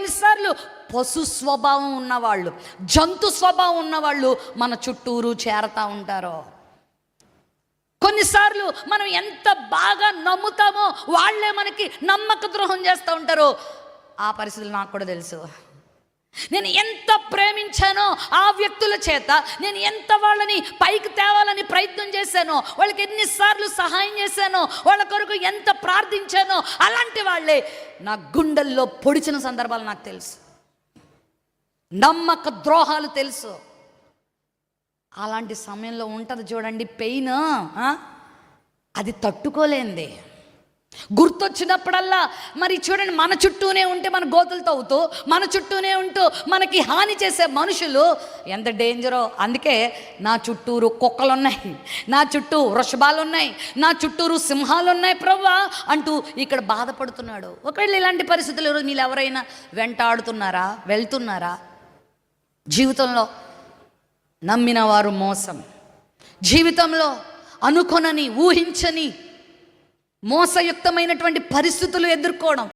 కొన్నిసార్లు పశు స్వభావం ఉన్నవాళ్ళు, జంతు స్వభావం ఉన్నవాళ్ళు మన చుట్టూరు చేరతా ఉంటారో. కొన్నిసార్లు మనం ఎంత బాగా నమ్ముతామో వాళ్ళే మనకి నమ్మక ద్రోహం చేస్తూ ఉంటారో. ఆ పరిస్థితులు నాకు కూడా తెలుసు. నేను ఎంత ప్రేమించానో ఆ వ్యక్తుల చేత, నేను ఎంత వాళ్ళని పైకి తేవాలని ప్రయత్నం చేశానో, వాళ్ళకి ఎన్నిసార్లు సహాయం చేశానో, వాళ్ళ కొరకు ఎంత ప్రార్థించానో, అలాంటి వాళ్ళే నా గుండెల్లో పొడిచిన సందర్భాలు నాకు తెలుసు. నమ్మక ద్రోహాలు తెలుసు. అలాంటి సమయంలో ఉంటుంది చూడండి పెయిన్, అది తట్టుకోలేంది. గుర్తొచ్చినప్పుడల్లా మరి చూడండి, మన చుట్టూనే ఉంటే మన గోతులు తవ్వుతూ, మన చుట్టూనే ఉంటూ మనకి హాని చేసే మనుషులు ఎంత డేంజరో. అందుకే నా చుట్టూరు కుక్కలు ఉన్నాయి, నా చుట్టూ వృషభాలు ఉన్నాయి, నా చుట్టూరు సింహాలు ఉన్నాయి ప్రభువా అంటూ ఇక్కడ బాధపడుతున్నాడు. ఒకవేళ ఇలాంటి పరిస్థితులు మీరు ఎవరైనా వెంటాడుతున్నారా, వెళ్తున్నారా? జీవితంలో నమ్మిన వారు మోసం, జీవితంలో అనుకొనని ఊహించని మోసయుక్తమైనటువంటి పరిస్థితులు ఎదుర్కోవడం,